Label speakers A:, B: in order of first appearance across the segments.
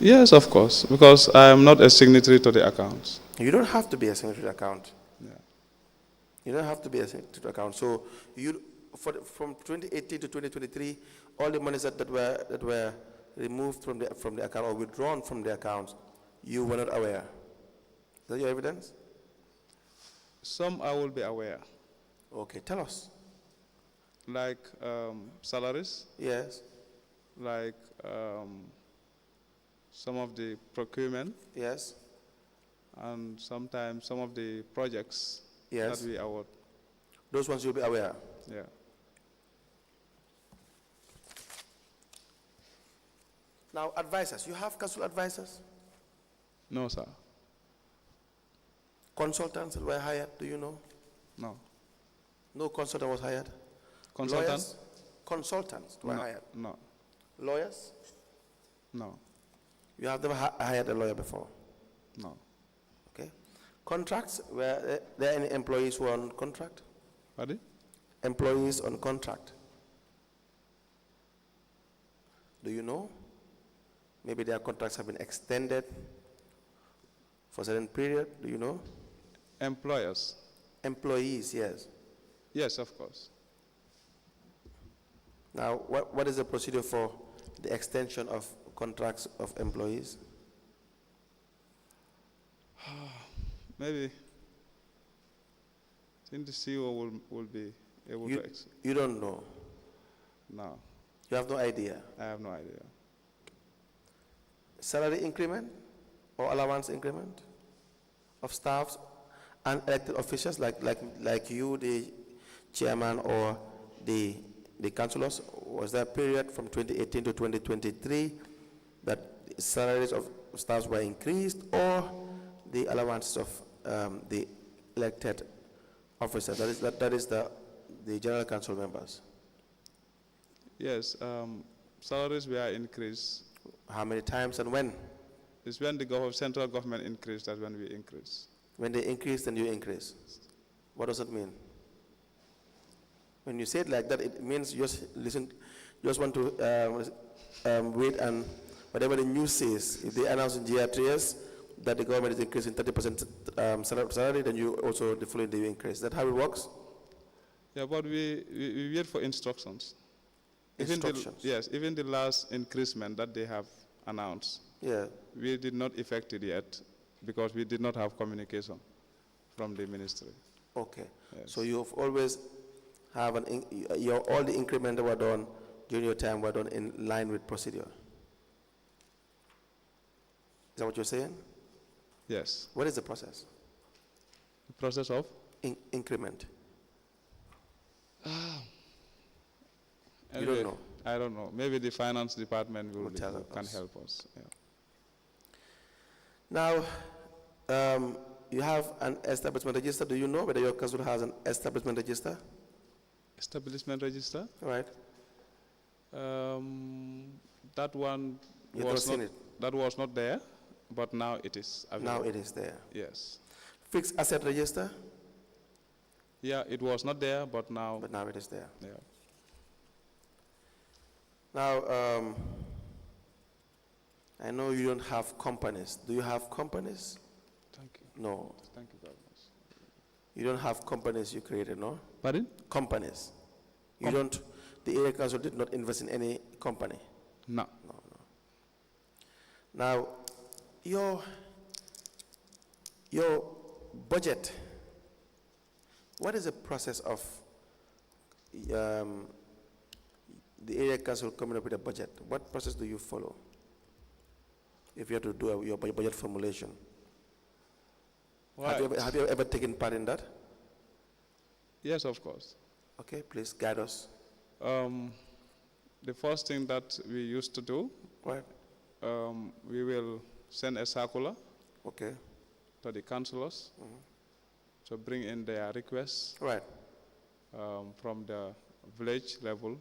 A: Yes, of course, because I am not a signatory to the accounts.
B: You don't have to be a signatory to the account.
A: Yeah.
B: You don't have to be a signatory to the account. So you, from 2018 to 2023, all the monies that were removed from the account or withdrawn from the accounts, you were not aware. Is that your evidence?
A: Some I will be aware,
B: Okay, tell us.
A: like salaries,
B: Yes,
A: like some of the procurement,
B: yes,
A: and sometimes some of the projects
B: yes.
A: that we award.
B: Those ones you'll be aware.
A: Yeah.
B: Now, advisors. You have council advisors?
A: No, sir.
B: Consultants that were hired, do you know?
A: No.
B: No consultant was hired?
A: Consultant?
B: Lawyers? Consultants were hired?
A: No.
B: Lawyers?
A: No.
B: You have never hired a lawyer before?
A: No.
B: Okay. Contracts, were there any employees who are on contract?
A: Pardon?
B: Employees on contract. Do you know? Maybe their contracts have been extended for a certain period. Do you know?
A: Employers?
B: Employees, yes.
A: Yes, of course.
B: Now, what is the procedure for the extension of contracts of employees?
A: Maybe I think the CEO will be able to.
B: You don't know?
A: No.
B: You have no idea?
A: I have no idea.
B: Salary increment or allowance increment of staffs and elected officials like you, the chairman, or the councillors? Was there a period from 2018 to 2023 that salaries of staffs were increased, or the allowances of the elected officers? That is the general council members.
A: Yes, salaries were increased.
B: How many times and when?
A: It's when the central government increased, that's when we increase.
B: When they increase, then you increase. What does it mean? When you say it like that, it means you just listen, you just want to wait, and whatever the news says, if they announce in GR3S that the government is increasing 30% salary, then you also the following day you increase. Is that how it works?
A: Yeah, but we wait for instructions.
B: Instructions?
A: Yes, even the last increasement that they have announced,
B: Yeah.
A: we did not effect it yet because we did not have communication from the ministry.
B: Okay.
A: Yes.
B: So you've always have all the increments that were done during your time were done in line with procedure. Is that what you're saying?
A: Yes.
B: What is the process?
A: The process of?
B: Increment.
A: Anyway,
B: you don't know?
A: I don't know. Maybe the finance department can help us. Yeah.
B: Now, you have an establishment register. Do you know whether your council has an establishment register?
A: Establishment register?
B: Right.
A: That one was not there, but now it is available.
B: Now it is there.
A: Yes.
B: Fixed asset register?
A: Yeah, it was not there, but now.
B: But now it is there.
A: Yeah.
B: Now, I know you don't have companies. Do you have companies?
A: Thank you.
B: No.
A: Thank you very much.
B: You don't have companies you created, no?
A: Pardon?
B: Companies. You don't, the area council did not invest in any company?
A: No.
B: No. Now, your budget, what is the process of the area council coming up with a budget? What process do you follow if you have to do your budget formulation? Have you ever taken part in that?
A: Yes, of course.
B: Okay, please guide us.
A: The first thing that we used to do,
B: Right.
A: We will send a circular
B: Okay.
A: to the councillors to bring in their requests
B: Right.
A: from the village level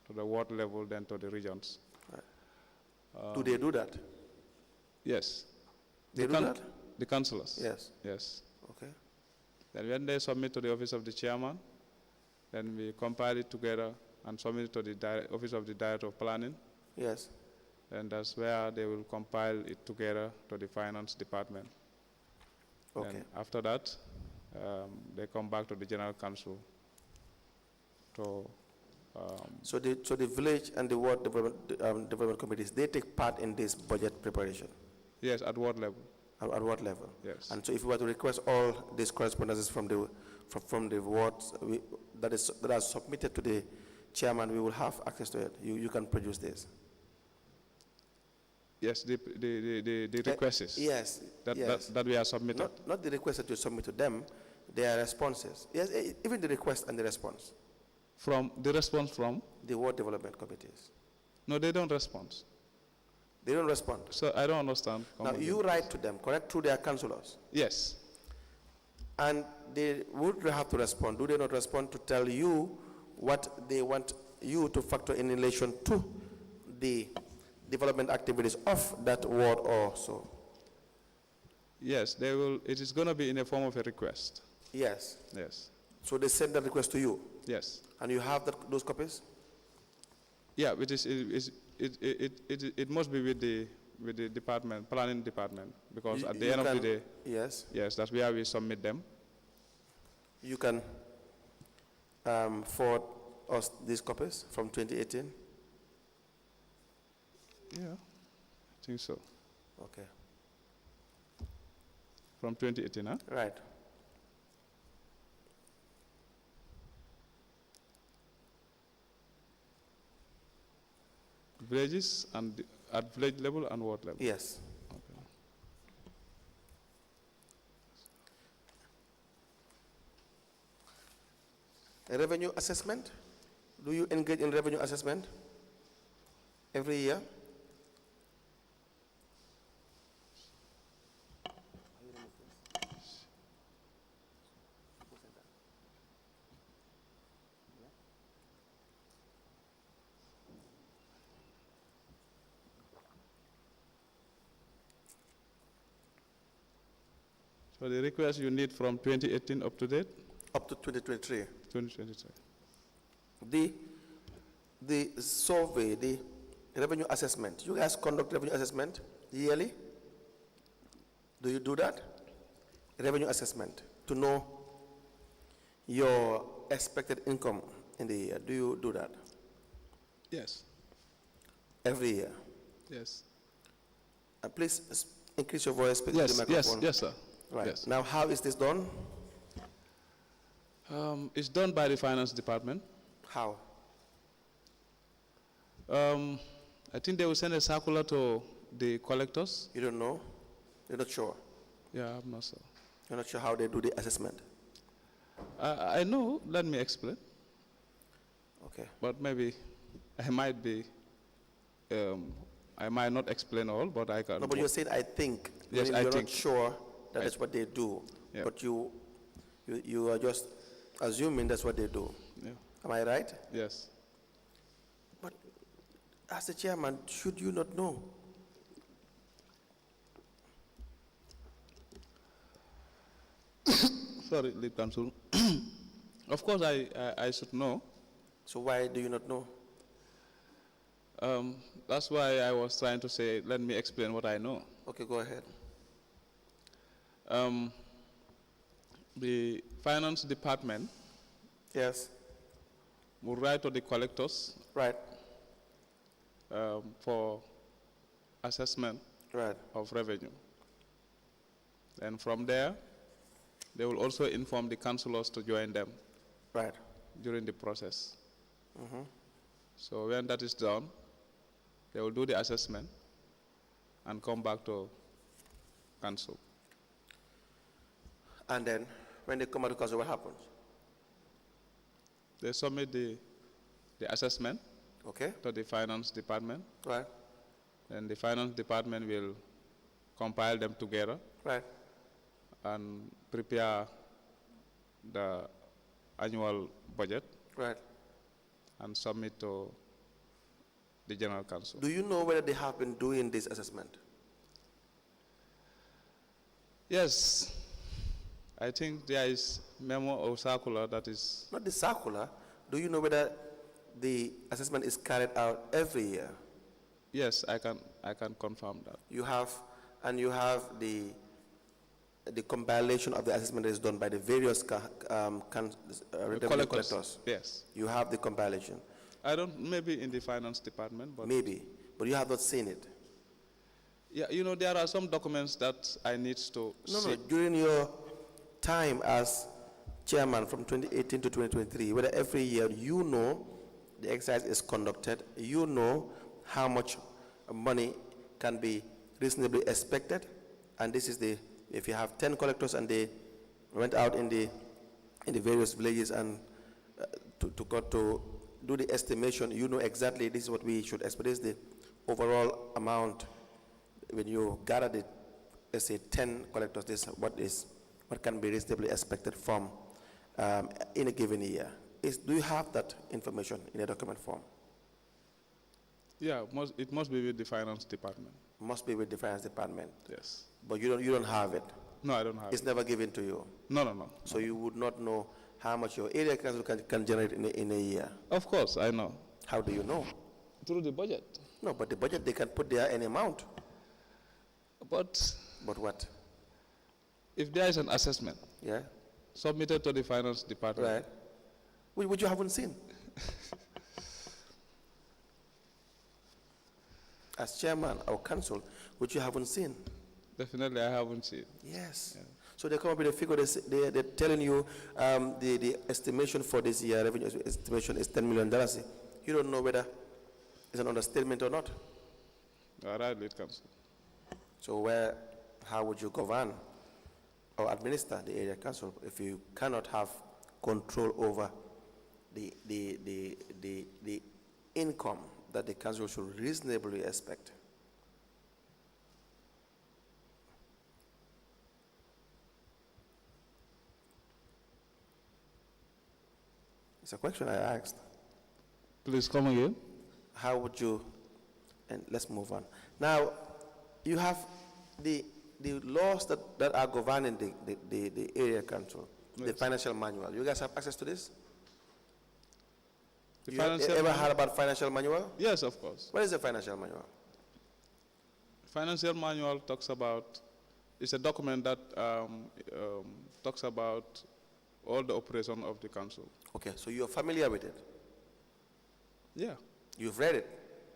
A: to the ward level, then to the regions.
B: Right. Do they do that?
A: Yes.
B: They do that?
A: The councillors?
B: Yes.
A: Yes.
B: Okay.
A: Then when they submit to the office of the chairman, then we compile it together and submit it to the office of the director of planning.
B: Yes.
A: and that's where they will compile it together to the finance department.
B: Okay.
A: And after that, they come back to the general council to
B: So the village and the ward development committees, they take part in this budget preparation.
A: yes, at ward level.
B: At what level?
A: Yes.
B: And so if we were to request all these correspondences from the wards that are submitted to the chairman, we will have access to it. You can produce this.
A: Yes, the requests.
B: Yes.
A: That we are submitted.
B: Not the request that you submit to them, their responses. Yes, even the request and the response.
A: From the response from?
B: The ward development committees.
A: No, they don't respond.
B: They don't respond.
A: So I don't understand.
B: Now you write to them, correct, through their councillors.
A: Yes.
B: And they would have to respond. Do they not respond to tell you what they want you to factor in relation to the development activities of that ward or so?
A: Yes, they will. It is going to be in the form of a request.
B: Yes.
A: Yes.
B: So they send that request to you?
A: Yes.
B: And you have those copies?
A: Yeah, it must be with the department, planning department, because at the end of the day,
B: yes,
A: that's where we submit them.
B: You can forward us these copies from 2018?
A: Yeah, I think so.
B: Okay.
A: From 2018, huh?
B: Right.
A: Villages and at village level and ward level?
B: Yes.
A: Okay.
B: A revenue assessment? Do you engage in revenue assessment every year?
A: So the request you need from 2018 up to date?
B: Up to 2023.
A: 2023.
B: The survey, the revenue assessment, you guys conduct revenue assessment yearly? Do you do that? Revenue assessment, to know your expected income in the year. Do you do that?
A: Yes.
B: Every year?
A: Yes.
B: Please increase your voice, speak
A: Yes,
B: to the microphone.
A: yes, sir.
B: Right.
A: Yes.
B: Now, how is this done?
A: It's done by the finance department.
B: How?
A: I think they will send a circular to the collectors.
B: You don't know? You're not sure?
A: Yeah, I'm not sure.
B: You're not sure how they do the assessment?
A: I know, let me explain.
B: Okay.
A: But maybe I might be, I might not explain all, but I can.
B: No, but you're saying, I think.
A: Yes,
B: you're
A: I
B: not
A: think.
B: sure that that's what they do.
A: Yeah.
B: But you are just assuming that's what they do.
A: Yeah.
B: Am I right?
A: Yes.
B: But as the chairman, should you not know?
A: Sorry, lead counsel. Of course, I should know.
B: So why do you not know?
A: That's why I was trying to say, let me explain what I know.
B: Okay, go ahead.
A: The finance department
B: Yes.
A: will write to the collectors
B: Right.
A: for assessment
B: Right.
A: of revenue. And from there, they will also inform the councillors to join them
B: Right.
A: during the process. So when that is done, they will do the assessment and come back to council.
B: And then when they come out to council, what happens?
A: They submit the assessment
B: Okay.
A: to the finance department,
B: Right.
A: and the finance department will compile them together
B: Right.
A: and prepare the annual budget
B: Right.
A: and submit to the general council.
B: Do you know whether they have been doing this assessment?
A: Yes, I think there is memo or circular that is.
B: Not the circular. Do you know whether the assessment is carried out every year?
A: Yes, I can confirm that.
B: You have the compilation of the assessment that is done by the various revenue collectors.
A: Yes.
B: You have the compilation.
A: I don't, maybe in the finance department, but.
B: Maybe, but you have not seen it.
A: Yeah, you know, there are some documents that I need to see.
B: No, during your time as chairman from 2018 to 2023, whether every year you know the exercise is conducted, you know how much money can be reasonably expected, and this is the, if you have 10 collectors and they went out in the various villages and to do the estimation, you know exactly this is what we should expect. This is the overall amount. When you gather the, let's say 10 collectors, this what can be reasonably expected from in a given year. Do you have that information in a document form?
A: Yeah, it must be with the finance department.
B: Must be with the finance department.
A: Yes.
B: But you don't have it.
A: No, I don't have
B: It's
A: it.
B: never given to you.
A: No.
B: So you would not know how much your area council can generate in a year.
A: Of course, I know.
B: How do you know?
A: Through the budget.
B: No, but the budget, they can put there any amount.
A: But
B: what?
A: if there is an assessment,
B: Yeah.
A: submitted to the finance department,
B: Right. Which you haven't seen. As chairman or council, which you haven't seen.
A: definitely I haven't seen.
B: Yes.
A: Yeah.
B: So they come up with a figure, they're telling you the estimation for this year, revenue estimation is $10 million. You don't know whether it's an understatement or not.
A: All right, lead council.
B: So how would you govern or administer the area council if you cannot have control over the income that the council should reasonably expect? It's a question I asked.
A: Please come again.
B: How would you, and let's move on. Now, you have the laws that are governing the area council, the
A: Yes.
B: financial manual. You guys have access to this?
A: The
B: You have
A: financial
B: ever
A: manual?
B: heard about financial manual?
A: Yes, of course.
B: What is the financial manual?
A: Financial manual talks about, it's a document that talks about all the operation of the council.
B: Okay, so you're familiar with it.
A: Yeah.
B: You've read it.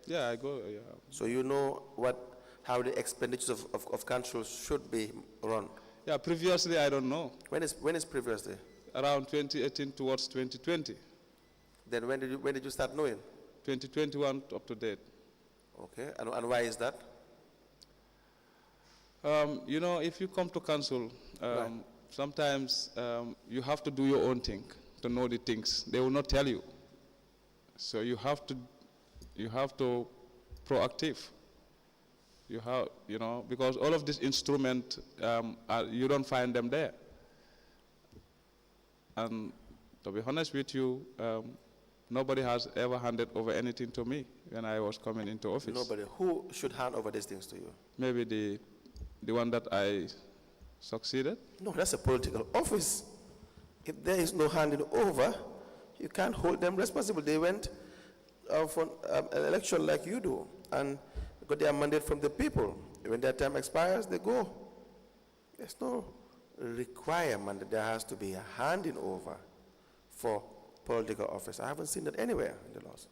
A: Yeah, I go, yeah.
B: So you know how the expenditures of council should be run.
A: Yeah, previously I don't know.
B: When is previously?
A: Around 2018 towards 2020.
B: Then when did you start knowing?
A: 2021 up to date.
B: Okay, and why is that?
A: You know, if you come to council,
B: Right.
A: sometimes you have to do your own thing to know the things. They will not tell you. So you have to proactive. You know, because all of these instruments, you don't find them there. And to be honest with you, nobody has ever handed over anything to me when I was coming into office.
B: Nobody. Who should hand over these things to you?
A: Maybe the one that I succeeded.
B: No, that's a political office. If there is no handing over, you can't hold them responsible. They went for an election like you do and got their mandate from the people. When their time expires, they go. There's no requirement that there has to be a handing over for political office. I haven't seen that anywhere in the laws.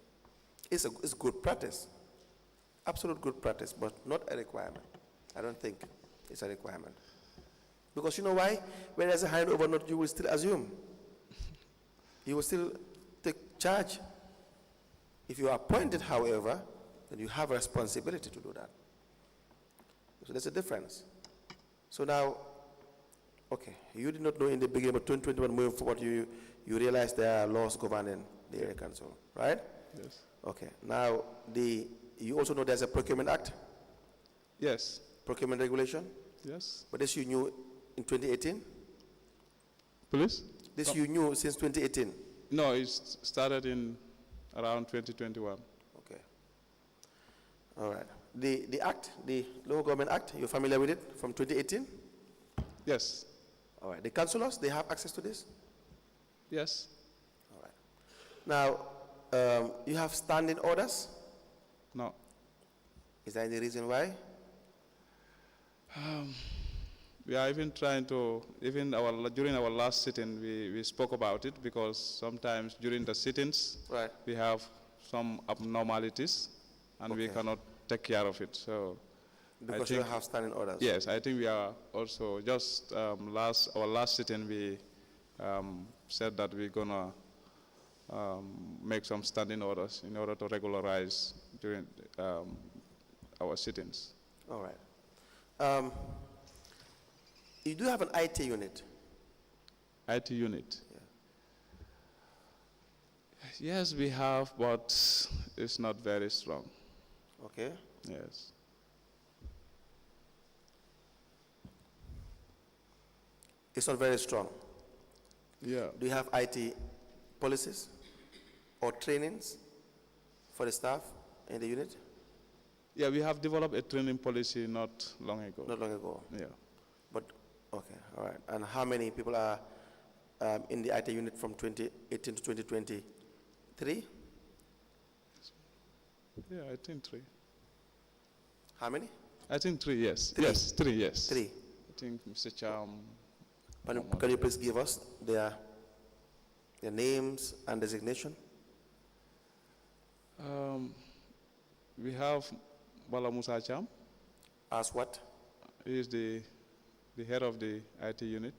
B: It's good practice, absolute good practice, but not a requirement. I don't think it's a requirement. Because you know why? When there's a handover note, you will still assume. You will still take charge. If you are appointed, however, then you have a responsibility to do that. So there's a difference. So now, okay, you did not know in the beginning, but 2021 moving forward, you realize there are laws governing the area council, right?
A: Yes.
B: Okay. Now, you also know there's a procurement act,
A: Yes.
B: procurement regulation,
A: Yes.
B: but this you knew in 2018?
A: Please?
B: This you knew since 2018?
A: No, it started in around 2021.
B: Okay. All right. The act, the Local Government Act, you're familiar with it from 2018?
A: Yes.
B: All right. The councillors, they have access to this?
A: Yes.
B: All right. Now, you have standing orders?
A: No.
B: Is there any reason why?
A: We are even trying to, during our last sitting, we spoke about it because sometimes during the sittings,
B: Right.
A: we have some abnormalities and we
B: Okay.
A: cannot take care of it. So
B: Because you don't have standing orders.
A: yes, I think we are also just our last sitting we said that we're gonna make some standing orders in order to regularize during our sittings.
B: All right. You do have an IT unit.
A: IT unit. Yes, we have, but it's not very strong.
B: Okay.
A: Yes.
B: It's not very strong.
A: Yeah.
B: Do you have IT policies or trainings for the staff in the unit?
A: Yeah, we have developed a training policy not long ago.
B: Not long ago.
A: Yeah.
B: But, okay, all right. And how many people are in the IT unit from 2018 to 2023?
A: Yeah, I think 3.
B: How many?
A: I think 3, yes.
B: 3?
A: Yes, 3, yes.
B: 3.
A: I think Mr. Cham.
B: Can you please give us their names and designation?
A: We have Bala Musa Cham.
B: As what?
A: He is the head of the IT unit.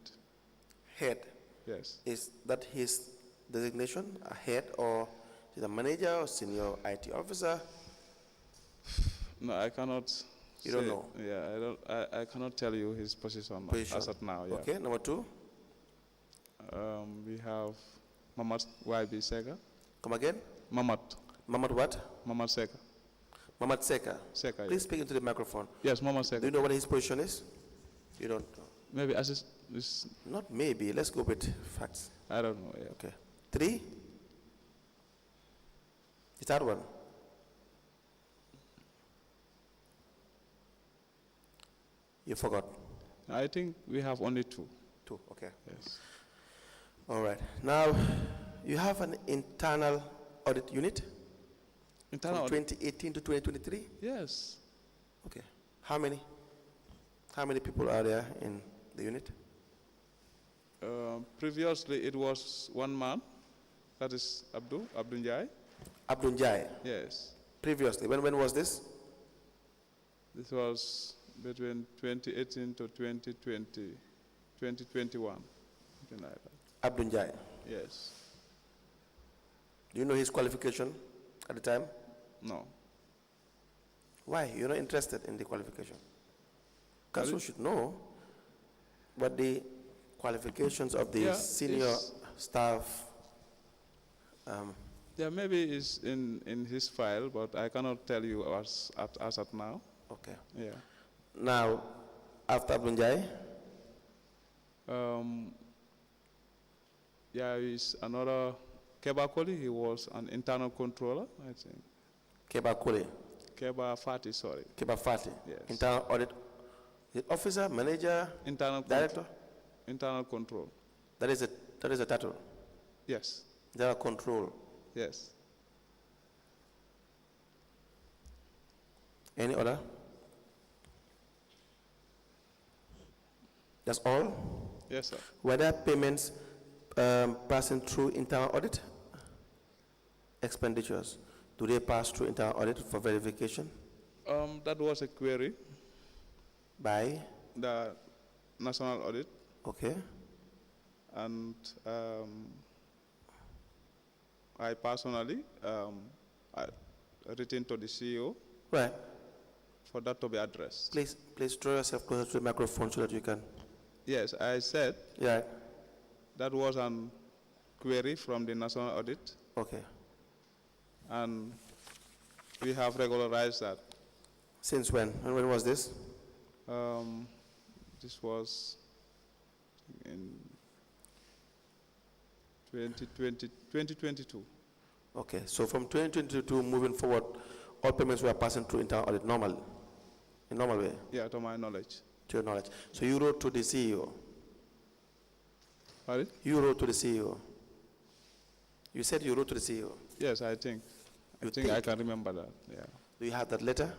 B: Head.
A: Yes.
B: Is that his designation? A head, or is a manager or senior IT officer?
A: No, I cannot.
B: You don't know?
A: Yeah, I cannot tell you his position as of now. Yeah.
B: Okay, number 2.
A: We have Mamad YB Seka.
B: Come again?
A: Mamad
B: what?
A: Seka.
B: Mamad Seka.
A: Seka.
B: Please speak into the microphone.
A: Yes, Mamad Seka.
B: Do you know what his position is? You don't know.
A: Maybe
B: Not maybe. Let's go with facts.
A: I don't know. Yeah.
B: Okay. 3. The third one. You forgot.
A: I think we have only 2.
B: 2. Okay.
A: Yes.
B: All right. Now, you have an internal audit unit
A: Internal
B: from
A: audit?
B: 2018 to 2023?
A: Yes.
B: Okay. How many? How many people are there in the unit?
A: Previously, it was 1 man. That is Abdul Njai.
B: Abdul Njai.
A: Yes.
B: Previously. When was this?
A: This was between 2018 to 2020, 2021, something like that.
B: Abdul Njai.
A: Yes.
B: Do you know his qualification at the time?
A: No.
B: Why? You're not interested in the qualification? Council should know what the qualifications of the senior staff.
A: Yeah, maybe it's in his file, but I cannot tell you as at now.
B: Okay.
A: Yeah.
B: Now, after Abdul Njai?
A: Yeah, is another Keba Koli. He was an internal controller, I think.
B: Keba Kole.
A: Keba Fati, sorry.
B: Keba Fati.
A: Yes.
B: Internal audit officer, manager,
A: Internal
B: director?
A: Internal control.
B: That is a title.
A: Yes.
B: Internal control.
A: Yes.
B: Any other? That's all?
A: Yes, sir.
B: Were there payments passing through internal audit? Expenditures, do they pass through internal audit for verification?
A: That was a query.
B: By?
A: The national audit.
B: Okay.
A: And I personally I written to the CEO
B: Right.
A: for that to be addressed.
B: Please draw yourself closer to the microphone so that you can.
A: Yes, I said
B: Yeah.
A: that was a query from the national audit,
B: Okay.
A: and we have regularized that.
B: Since when? And when was this?
A: This was in 2022.
B: Okay. So from 2022 moving forward, all payments were passing through internal audit normally, in normal way,
A: Yeah, to my knowledge.
B: to your knowledge. So you wrote to the CEO.
A: Pardon?
B: You wrote to the CEO. You said you wrote to the CEO.
A: Yes, I think. I
B: You
A: think I
B: think?
A: can remember that. Yeah.
B: Do you have that letter?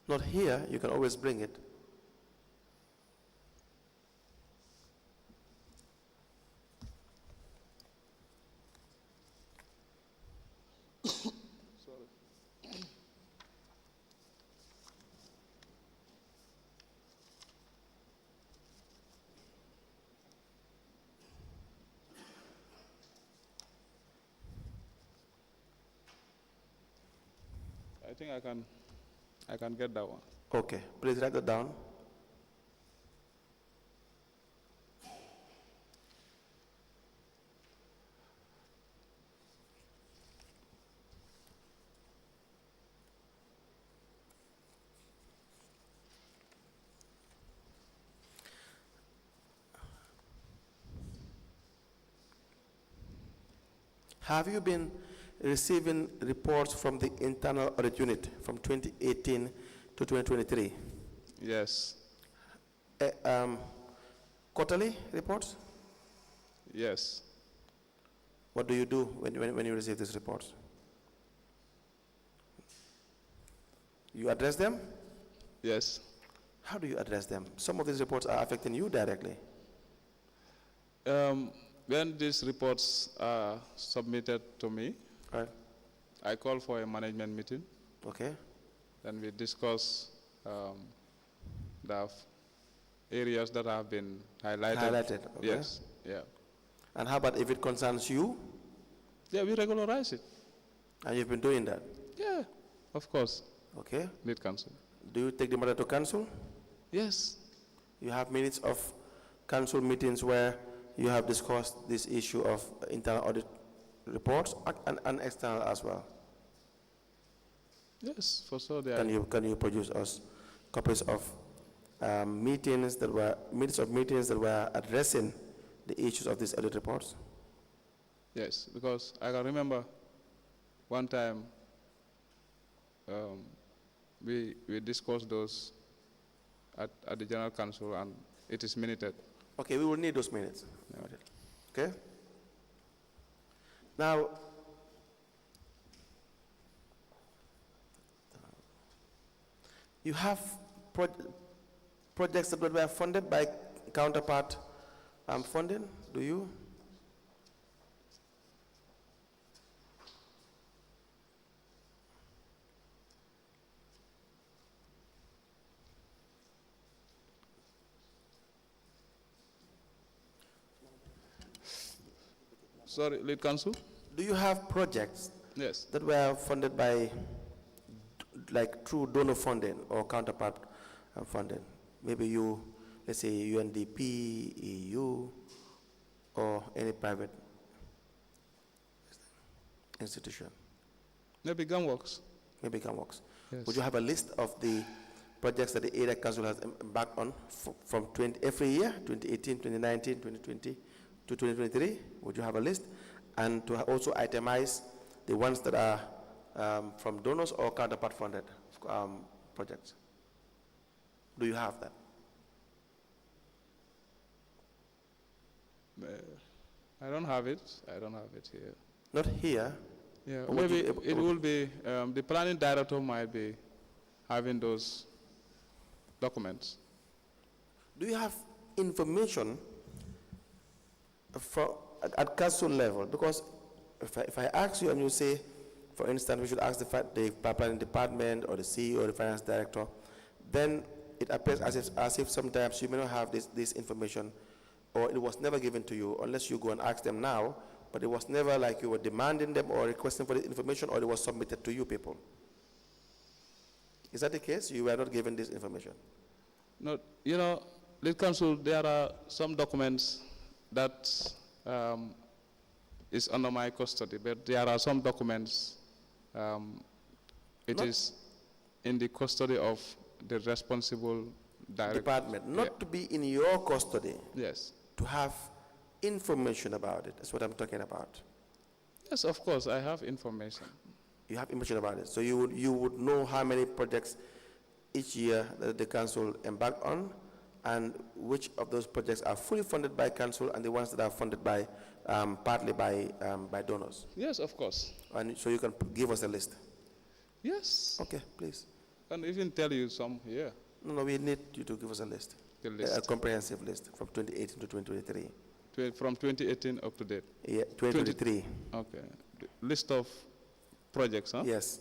B: Not here, you can always bring it.
A: I think I can get that one.
B: Okay, please write that down. Have you been receiving reports from the internal audit unit from 2018 to 2023?
A: Yes.
B: Quarterly reports?
A: Yes.
B: What do you do when you receive these reports? You address them?
A: Yes.
B: How do you address them? Some of these reports are affecting you directly.
A: When these reports are submitted to me,
B: Right.
A: I call for a management meeting.
B: Okay.
A: Then we discuss the areas that have been highlighted.
B: Highlighted, okay.
A: Yes. Yeah.
B: And how about if it concerns you?
A: Yeah, we regularize it.
B: And you've been doing that?
A: Yeah, of course.
B: Okay.
A: Lead counsel.
B: Do you take the matter to council?
A: Yes.
B: You have minutes of council meetings where you have discussed this issue of internal audit reports and external as well.
A: Yes, for sure.
B: Can you produce us copies of minutes of meetings that were addressing the issues of these audit reports?
A: Yes, because I can remember one time we discussed those at the General Council, and it is minuted.
B: Okay, we will need those minutes.
A: Yeah.
B: Okay? Now, you have projects that were funded by counterpart funding, do you?
A: Sorry, lead counsel?
B: Do you have projects
A: Yes.
B: that were funded by, like through donor funding or counterpart funding? Maybe you, let's say UNDP, EU, or any private institution.
A: Maybe Gunworks.
B: Maybe Gunworks.
A: Yes.
B: Would you have a list of the projects that the area council has embarked on from every year, 2018, 2019, 2020 to 2023? Would you have a list? And to also itemize the ones that are from donors or counterpart funded projects. Do you have that?
A: I don't have it. I don't have it here.
B: Not here.
A: Yeah,
B: But
A: maybe it will be, the planning director might be having those documents.
B: Do you have information at council level? Because if I ask you and you say, for instance, we should ask the pipeline department or the CEO or the finance director, then it appears as if sometimes you may not have this information, or it was never given to you unless you go and ask them now, but it was never like you were demanding them or requesting for the information, or it was submitted to you people. Is that the case? You were not given this information?
A: No, you know, lead counsel, there are some documents that is under my custody, but there are some documents it is in the custody of the responsible
B: department, not to be in your custody.
A: Yes.
B: To have information about it. That's what I'm talking about.
A: Yes, of course, I have information.
B: You have information about it. So you would know how many projects each year that the council embarked on, and which of those projects are fully funded by council and the ones that are funded by partly by donors.
A: Yes, of course.
B: And so you can give us a list.
A: Yes.
B: Okay, please.
A: can even tell you some here,
B: No, we need you to give us a list.
A: the
B: A
A: list.
B: comprehensive list from 2018 to 2023.
A: From 2018 up to date.
B: Yeah, 2023.
A: Okay. The list of projects, huh?
B: Yes.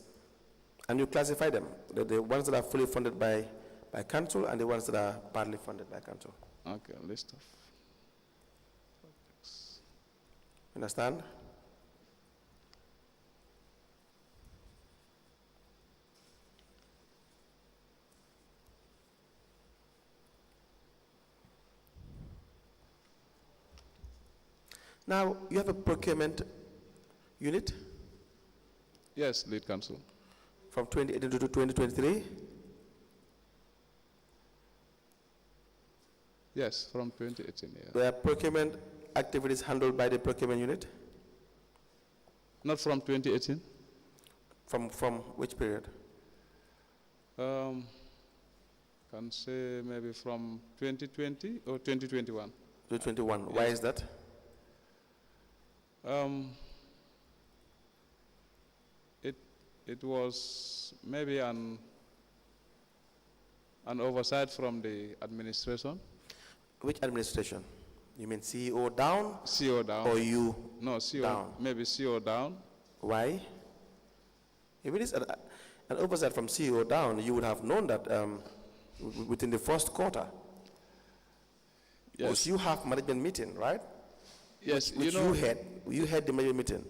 B: And you classify them, the ones that are fully funded by council and the ones that are partly funded by council.
A: Okay, list of.
B: Understand? Now, you have a procurement unit
A: Yes, lead council.
B: from 2018 to 2023.
A: Yes, from 2018, yeah.
B: There are procurement activities handled by the procurement unit
A: Not from 2018.
B: from which period?
A: Can say maybe from 2020 or 2021.
B: 2021. Why is that?
A: It was maybe an oversight from the administration.
B: Which administration? You mean CEO down
A: CEO down.
B: or you?
A: No, CEO
B: down.
A: Maybe CEO down.
B: Why? If it is an oversight from CEO down, you would have known that within the first quarter.
A: Yes.
B: Because you have management meeting, right?
A: Yes,
B: Which you had the management meeting.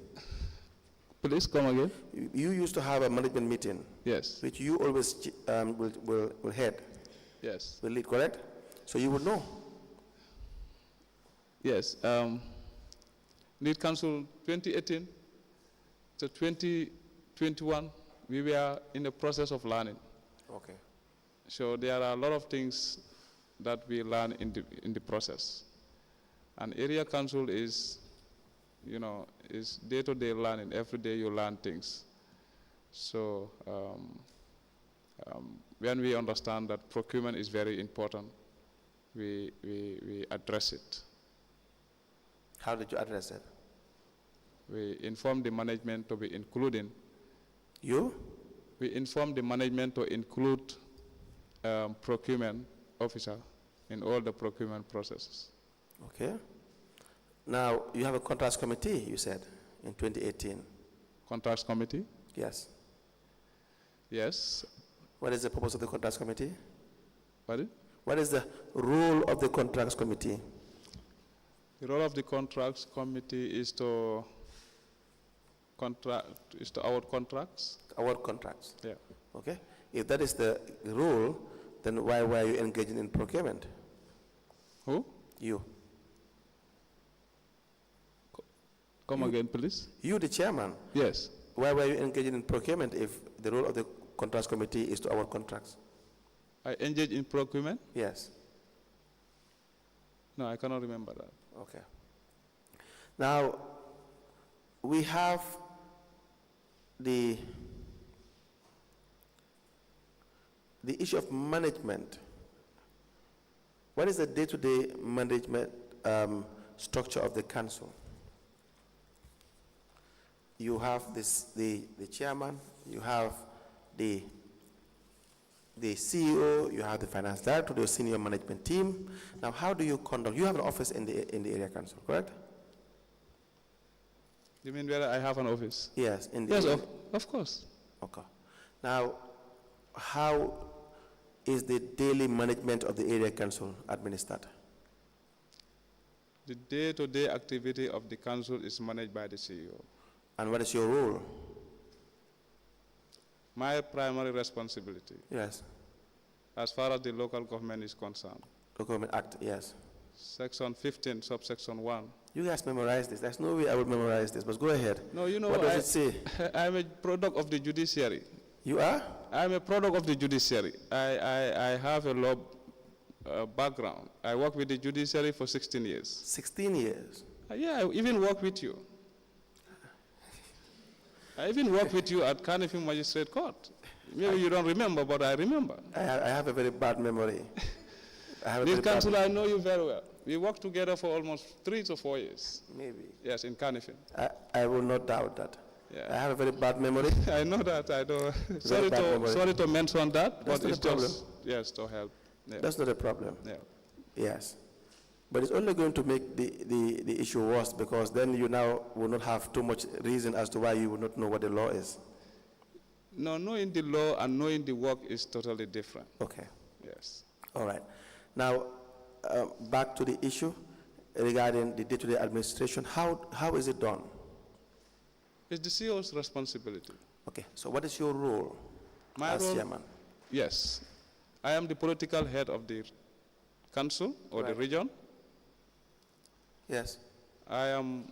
A: Please come again.
B: You used to have a management meeting,
A: Yes.
B: which you always will head,
A: Yes.
B: will lead, correct? So you would know.
A: Yes. Lead council 2018 to 2021, we were in the process of learning.
B: Okay.
A: So there are a lot of things that we learn in the process. And area council is, is day-to-day learning. Every day you learn things. So when we understand that procurement is very important, we address it.
B: How did you address it?
A: We inform the management to be including.
B: You?
A: We inform the management to include procurement officer in all the procurement processes.
B: Okay. Now, you have a contracts committee, you said, in 2018.
A: Contracts committee?
B: Yes.
A: Yes.
B: What is the purpose of the contracts committee?
A: Pardon?
B: What is the role of the contracts committee?
A: The role of the contracts committee is to award contracts.
B: Award contracts.
A: Yeah.
B: Okay. If that is the role, then why were you engaging in procurement?
A: Who?
B: You.
A: Come again, please.
B: You, the chairman.
A: Yes.
B: Why were you engaging in procurement if the role of the contracts committee is to award contracts?
A: I engage in procurement?
B: Yes.
A: No, I cannot remember that.
B: Okay. Now, we have the issue of management. What is the day-to-day management structure of the council? You have the chairman, you have the CEO, you have the finance director, the senior management team. Now, how do you conduct? You have an office in the area council, correct?
A: You mean whether I have an office?
B: Yes, in the
A: Yes,
B: area.
A: of course.
B: Okay. Now, how is the daily management of the area council administered?
A: The day-to-day activity of the council is managed by the CEO.
B: And what is your role?
A: My primary responsibility,
B: Yes.
A: as far as the local government is concerned,
B: Local Government Act, yes.
A: Section 15, subsection 1.
B: You guys memorize this. There's no way I would memorize this, but go ahead.
A: No, you know,
B: What does it say?
A: I'm a product of the judiciary.
B: You are?
A: I'm a product of the judiciary. I have a law background. I worked with the judiciary for 16 years.
B: 16 years.
A: Yeah, I even work with you. I even work with you at Cardiff Magistrate Court. Maybe you don't remember, but I remember.
B: I have a very bad memory.
A: This council, I know you very well. We worked together for almost 3 to 4 years.
B: Maybe.
A: Yes, in Carnifin.
B: I will not doubt that.
A: Yeah.
B: I have a very bad memory.
A: I know that. I know.
B: Very bad memory.
A: Sorry to mention that,
B: That's
A: but
B: not
A: it's
B: a problem.
A: just yes to help. Yeah.
B: That's not a problem.
A: Yeah.
B: Yes. But it's only going to make the issue worse, because then you now will not have too much reason as to why you will not know what the law is.
A: No, knowing the law and knowing the work is totally different.
B: Okay.
A: Yes.
B: All right. Now, back to the issue regarding the day-to-day administration. How is it done?
A: It's the CEO's responsibility.
B: Okay. So what is your role as
A: role,
B: chairman?
A: Yes. I am the political head of the council or the region.
B: Yes.
A: I am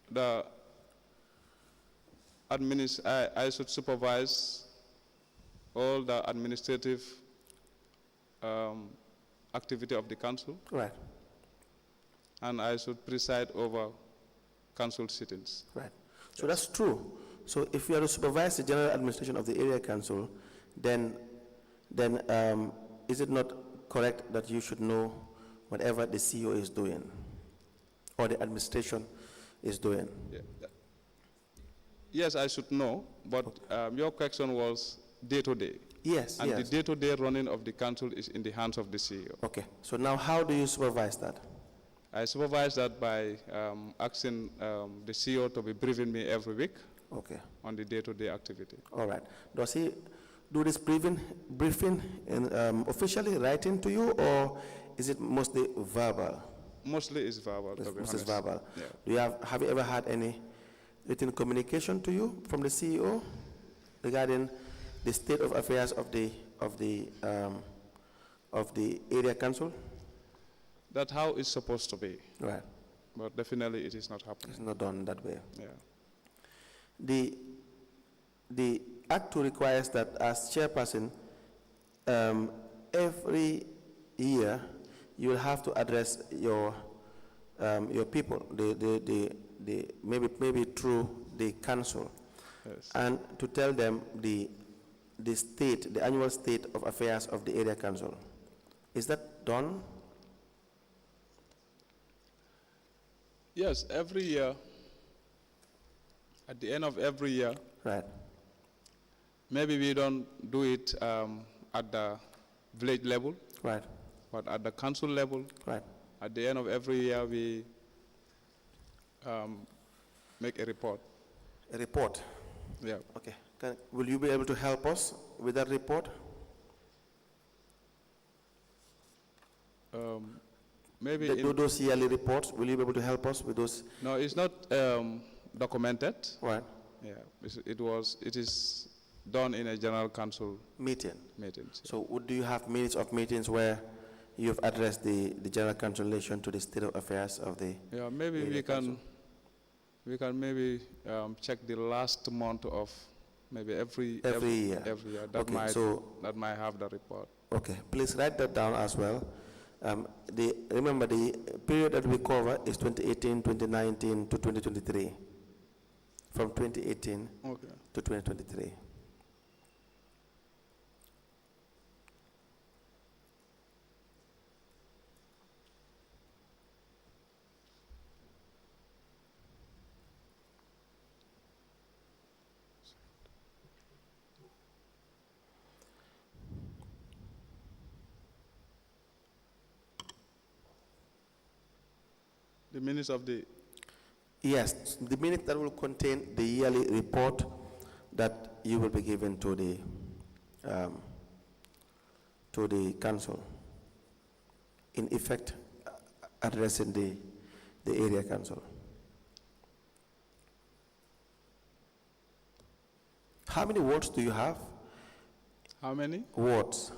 A: the I should supervise all the administrative activity of the council.
B: Right.
A: And I should preside over council sittings.
B: Right. So that's true. So if you are to supervise the general administration of the area council, then is it not correct that you should know whatever the CEO is doing or the administration is doing?
A: Yeah. Yes, I should know, but your question was day-to-day.
B: Yes,
A: and
B: yes.
A: the day-to-day running of the council is in the hands of the CEO.
B: Okay. So now how do you supervise that?
A: I supervise that by asking the CEO to be briefing me every week on the day-to-day activity.
B: All right. Does he do this briefing officially writing to you, or is it mostly verbal?
A: Mostly it's verbal, to be honest.
B: Mostly verbal.
A: Yeah.
B: Do you have you ever had any written communication to you from the CEO regarding the state of affairs of the area council?
A: That's how it's supposed to be.
B: Right.
A: But definitely it is not happening.
B: It's not done that way.
A: Yeah.
B: The Act 2 requires that as chairperson, every year you will have to address your people, maybe through the council,
A: yes,
B: and to tell them the annual state of affairs of the area council. Is that done?
A: Yes, every year, at the end of every year,
B: right.
A: Maybe we don't do it at the village level,
B: right,
A: but at the council level,
B: right.
A: At the end of every year, we make a report.
B: A report?
A: Yeah.
B: Okay. Will you be able to help us with that report?
A: Maybe
B: those yearly reports, will you be able to help us with those?
A: No, it's not documented.
B: Right.
A: Yeah, it is done in a general council meetings.
B: So do you have minutes of meetings where you've addressed the general council in relation to the state of affairs of the?
A: Yeah, maybe we can maybe check the last month of maybe every year. Every year. That might have the report.
B: Okay, please write that down as well. Remember, the period that we cover is 2018, 2019 to 2023. From 2018 to 2023.
A: The minutes of the...
B: Yes, the minute that will contain the yearly report that you will be given to the council, in effect addressing the area council. How many wards do you have?
A: How many?
B: Wards.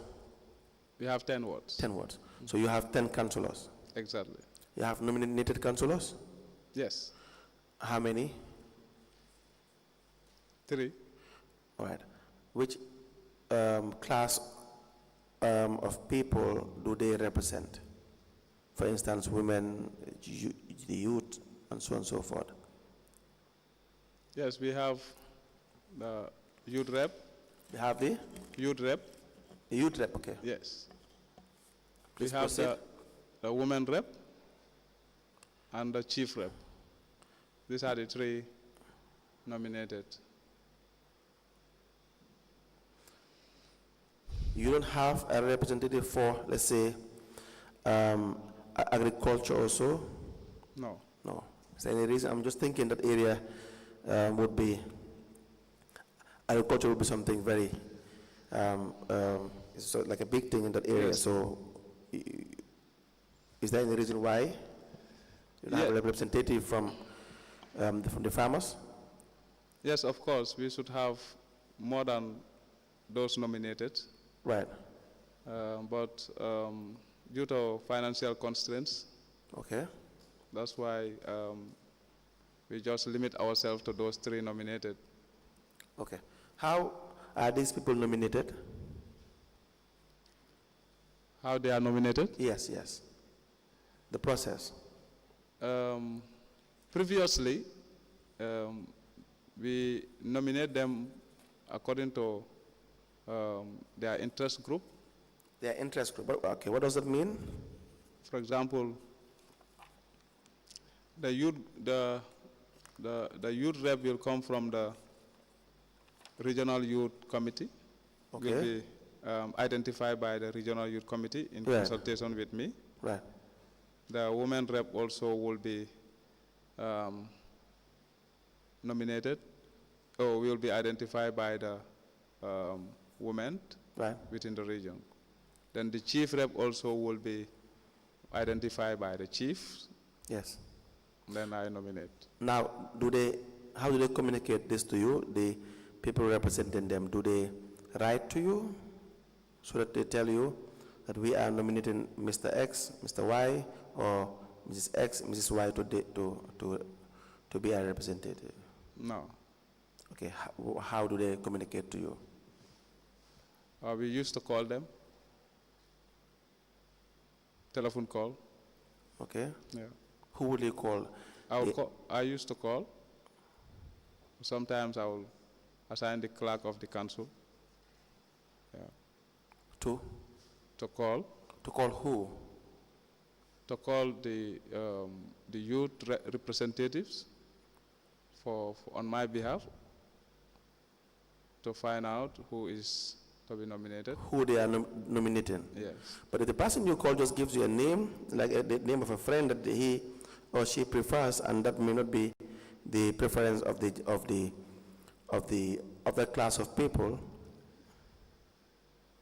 A: We have 10 wards.
B: 10 wards. So you have 10 councillors.
A: Exactly.
B: You have nominated councillors?
A: Yes.
B: How many?
A: 3.
B: All right. Which class of people do they represent? For instance, women, the youth, and so on and so forth.
A: Yes, we have the youth rep.
B: You have the?
A: Youth rep.
B: The youth rep, okay.
A: Yes.
B: Please
A: we have the woman rep and the chief rep. These are the 3 nominated.
B: You don't have a representative for, let's say, agriculture also?
A: No.
B: No. Is there any reason? I'm just thinking that area would be, agriculture would be something very, it's so like a big thing in that area.
A: Yes.
B: So, is there any reason why you don't have a representative from the farmers?
A: Yes, of course. We should have more than those nominated.
B: Right.
A: But due to financial constraints,
B: Okay.
A: that's why we just limit ourselves to those 3 nominated.
B: Okay. How are these people nominated?
A: How they are nominated?
B: Yes, yes. The process.
A: Previously, we nominate them according to their interest group.
B: Their interest group. Okay, what does that mean?
A: For example, the youth rep will come from the regional youth committee.
B: Okay.
A: Will be identified by the regional youth committee in
B: Right.
A: consultation with me.
B: Right.
A: The women rep also will be nominated, or will be identified by the women
B: Right.
A: within the region. Then the chief rep also will be identified by the chief.
B: Yes.
A: Then I nominate.
B: Now, how do they communicate this to you? The people representing them, do they write to you so that they tell you that we are nominating Mr. X, Mr. Y, or Mrs. X, Mrs. Y to be a representative?
A: No.
B: Okay, how do they communicate to you?
A: We used to call them. Telephone call.
B: Okay.
A: Yeah.
B: Who will you call?
A: I used to call. Sometimes I will assign the clerk of the council. Yeah.
B: To
A: call.
B: To call who?
A: To call the youth representatives on my behalf to find out who is to be nominated.
B: Who they are nominating?
A: Yes.
B: But if the person you call just gives you a name, like the name of a friend that he or she prefers, and that may not be the preference of the class of people.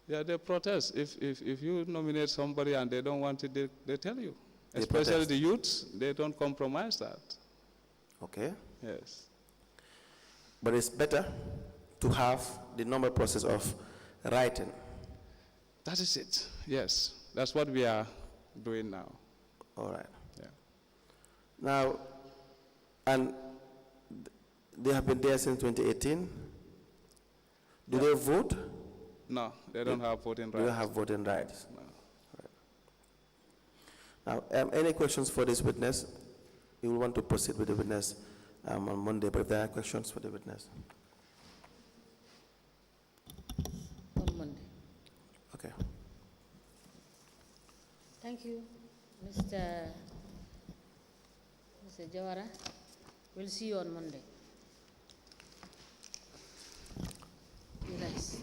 A: Yeah, they protest. If you nominate somebody and they don't want it, they tell you.
B: They
A: Especially
B: protest.
A: the youths, they don't compromise that.
B: Okay.
A: Yes.
B: But it's better to have the normal process of writing.
A: That is it. Yes. That's what we are doing now.
B: All right.
A: Yeah.
B: Now, and they have been there since 2018. Do they vote?
A: No, they don't have voting
B: Do
A: rights.
B: they have voting rights?
A: No.
B: Now, any questions for this witness? We will want to proceed with the witness on Monday, but if there are questions for the witness.
C: On Monday.
B: Okay.
C: Thank you, Mr. Jawara. We'll see you on Monday. You guys.